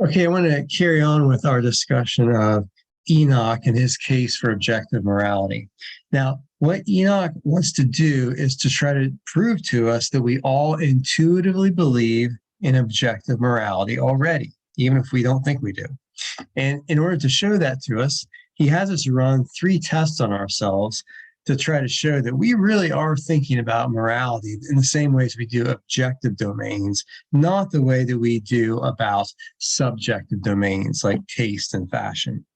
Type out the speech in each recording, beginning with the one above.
Okay, I want to carry on with our discussion of Enoch and his case for objective morality. Now, what Enoch wants to do is to try to prove to us that we all intuitively believe in objective morality already, even if we don't think we do. And in order to show that to us, he has us run 3 tests on ourselves to try to show that we really are thinking about morality in the same ways we do objective domains, not the way that we do about subjective domains like taste and fashion.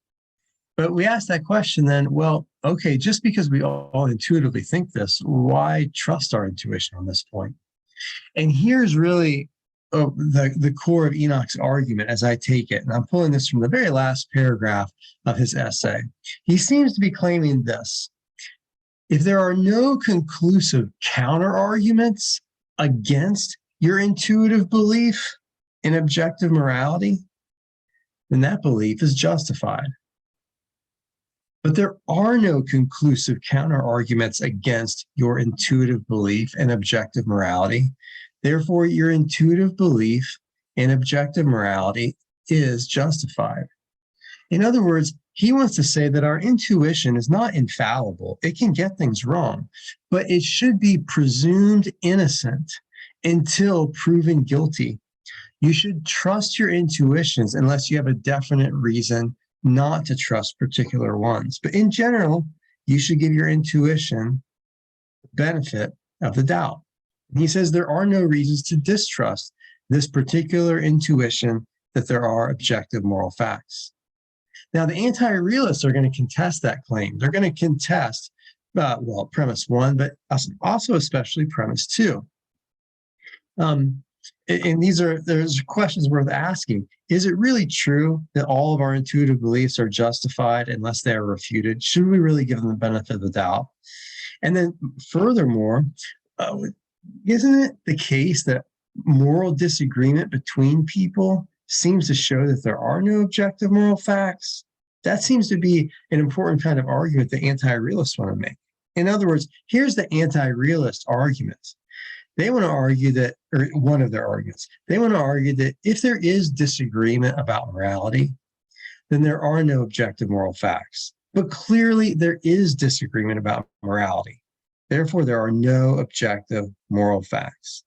But we ask that question then, well, okay, just because we all intuitively think this, why trust our intuition on this point? And here's really the core of Enoch's argument as I take it. And I'm pulling this from the very last paragraph of his essay. He seems to be claiming this: if there are no conclusive counter arguments against your intuitive belief in objective morality, then that belief is justified. But there are no conclusive counter arguments against your intuitive belief in objective morality. Therefore, your intuitive belief in objective morality is justified. In other words, he wants to say that our intuition is not infallible. It can get things wrong, but it should be presumed innocent until proven guilty. You should trust your intuitions unless you have a definite reason not to trust particular ones. But in general, you should give your intuition the benefit of the doubt. And he says there are no reasons to distrust this particular intuition that there are objective moral facts. Now, the anti-realists are going to contest that claim. They're going to contest, premise 1, but also especially premise 2. And there's questions worth asking. Is it really true that all of our intuitive beliefs are justified unless they are refuted? Should we really give them the benefit of the doubt? And then furthermore, isn't it the case that moral disagreement between people seems to show that there are no objective moral facts? That seems to be an important kind of argument that anti-realists want to make. In other words, here's the anti-realist argument. They want to argue that, or one of their arguments, they want to argue that if there is disagreement about morality, then there are no objective moral facts. But clearly there is disagreement about morality. Therefore, there are no objective moral facts.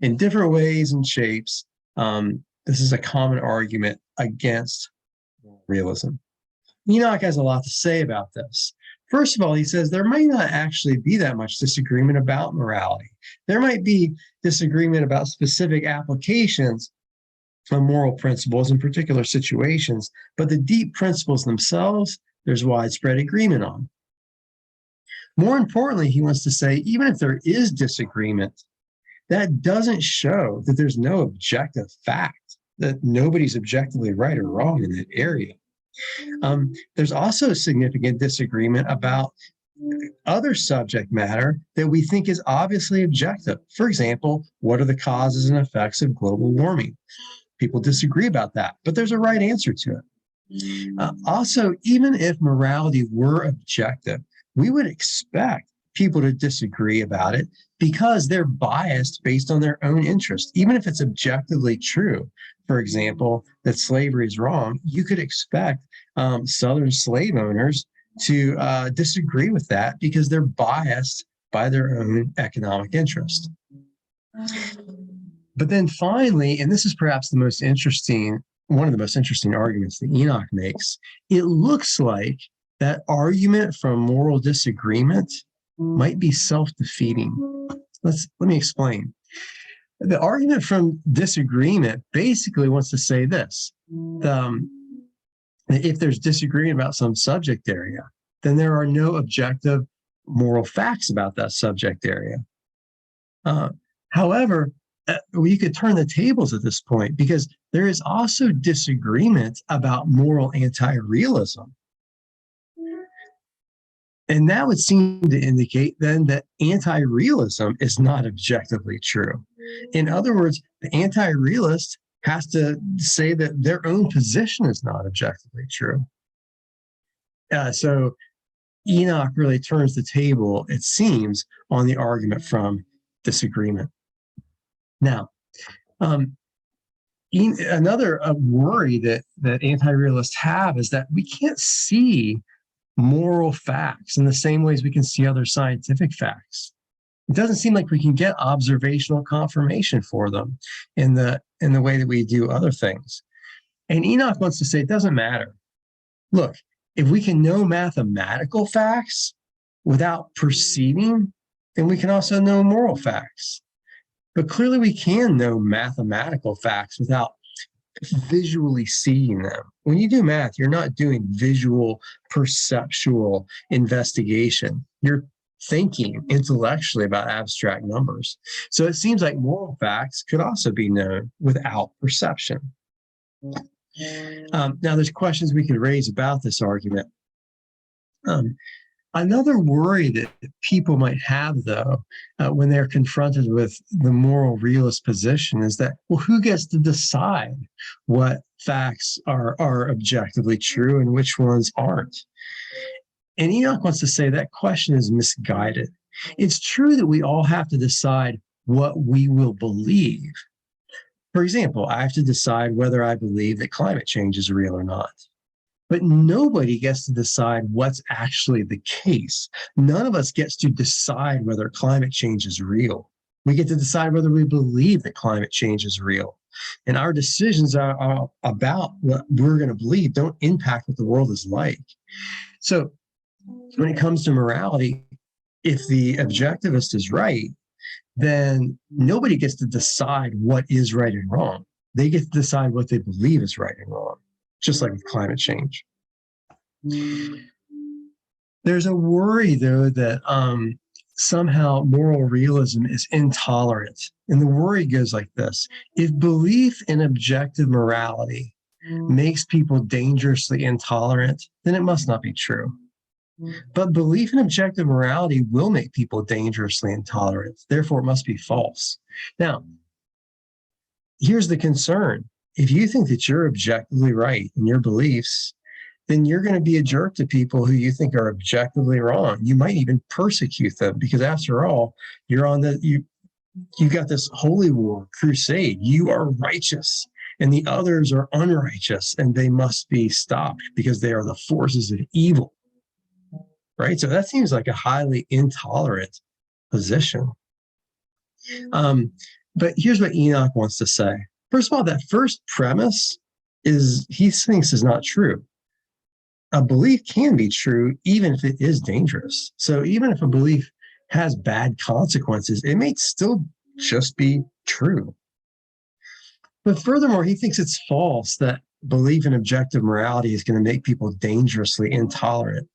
In different ways and shapes, this is a common argument against realism. Enoch has a lot to say about this. First of all, he says there might not actually be that much disagreement about morality. There might be disagreement about specific applications of moral principles in particular situations, but the deep principles themselves, there's widespread agreement on. More importantly, he wants to say, even if there is disagreement, that doesn't show that there's no objective fact, that nobody's objectively right or wrong in that area. There's also significant disagreement about other subject matter that we think is obviously objective. For example, what are the causes and effects of global warming? People disagree about that, but there's a right answer to it. Also, even if morality were objective, we would expect people to disagree about it because they're biased based on their own interest. Even if it's objectively true, for example, that slavery is wrong, you could expect Southern slave owners to disagree with that because they're biased by their own economic interest. But then finally, and this is perhaps the most interesting, one of the most interesting arguments that Enoch makes, it looks like that argument from moral disagreement might be self-defeating. Let me explain. The argument from disagreement basically wants to say this: if there's disagreement about some subject area, then there are no objective moral facts about that subject area. However, you could turn the tables at this point because there is also disagreement about moral anti-realism. And that would seem to indicate then that anti-realism is not objectively true. In other words, the anti-realist has to say that their own position is not objectively true. So Enoch really turns the table, it seems, on the argument from disagreement. Now, Another worry that anti-realists have is that we can't see moral facts in the same ways we can see other scientific facts. It doesn't seem like we can get observational confirmation for them in the way that we do other things. And Enoch wants to say it doesn't matter. Look, if we can know mathematical facts without perceiving, then we can also know moral facts. But clearly we can know mathematical facts without visually seeing them. When you do math, you're not doing visual, perceptual investigation. You're thinking intellectually about abstract numbers. So it seems like moral facts could also be known without perception. Now, there's questions we could raise about this argument. Another worry that people might have, though, when they're confronted with the moral realist position is that, well, who gets to decide what facts are objectively true and which ones aren't? And Enoch wants to say that question is misguided. It's true that we all have to decide what we will believe. For example, I have to decide whether I believe that climate change is real or not. But nobody gets to decide what's actually the case. None of us gets to decide whether climate change is real. We get to decide whether we believe that climate change is real. And our decisions are about what we're going to believe don't impact what the world is like. So when it comes to morality, if the objectivist is right, then nobody gets to decide what is right and wrong. They get to decide what they believe is right and wrong, just like with climate change. There's a worry, though, that somehow moral realism is intolerant. And the worry goes like this. If belief in objective morality makes people dangerously intolerant, then it must not be true. But belief in objective morality will make people dangerously intolerant. Therefore, it must be false. Now, here's the concern. If you think that you're objectively right in your beliefs, then you're going to be a jerk to people who you think are objectively wrong. You might even persecute them because, after all, you're on you've got this holy war crusade. You are righteous and the others are unrighteous, and they must be stopped because they are the forces of evil. Right? So that seems like a highly intolerant position. But here's what Enoch wants to say. First of all, that first premise he thinks is not true. A belief can be true even if it is dangerous. So even if a belief has bad consequences, it may still just be true. But furthermore, he thinks it's false that belief in objective morality is going to make people dangerously intolerant.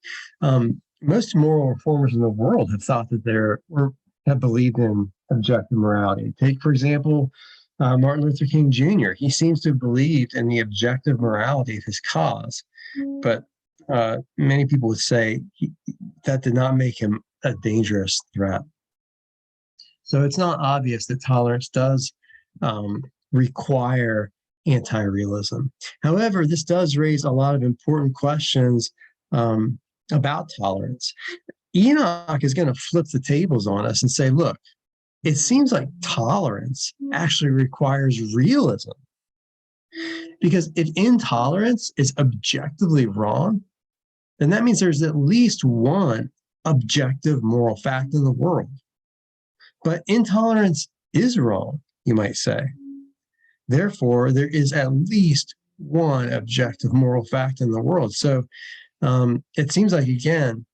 Most moral reformers in the world have thought that have believed in objective morality. Take, for example, Martin Luther King Jr. He seems to have believed in the objective morality of his cause, but many people would say that did not make him a dangerous threat. So it's not obvious that tolerance does require anti-realism. However, this does raise a lot of important questions about tolerance. Enoch is going to flip the tables on us and say, look, it seems like tolerance actually requires realism. Because if intolerance is objectively wrong, then that means there's at least one objective moral fact in the world. But intolerance is wrong, you might say. Therefore, there is at least one objective moral fact in the world. So it seems like, again,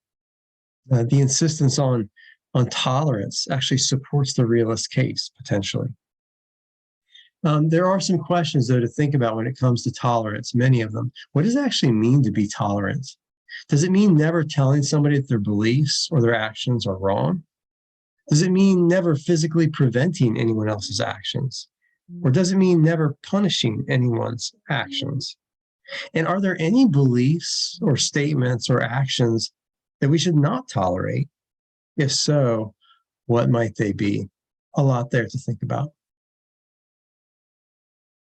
the insistence on tolerance actually supports the realist case, potentially. There are some questions, though, to think about when it comes to tolerance, many of them. What does it actually mean to be tolerant? Does it mean never telling somebody that their beliefs or their actions are wrong? Does it mean never physically preventing anyone else's actions? Or does it mean never punishing anyone's actions? And are there any beliefs or statements or actions that we should not tolerate? If so, what might they be? A lot there to think about.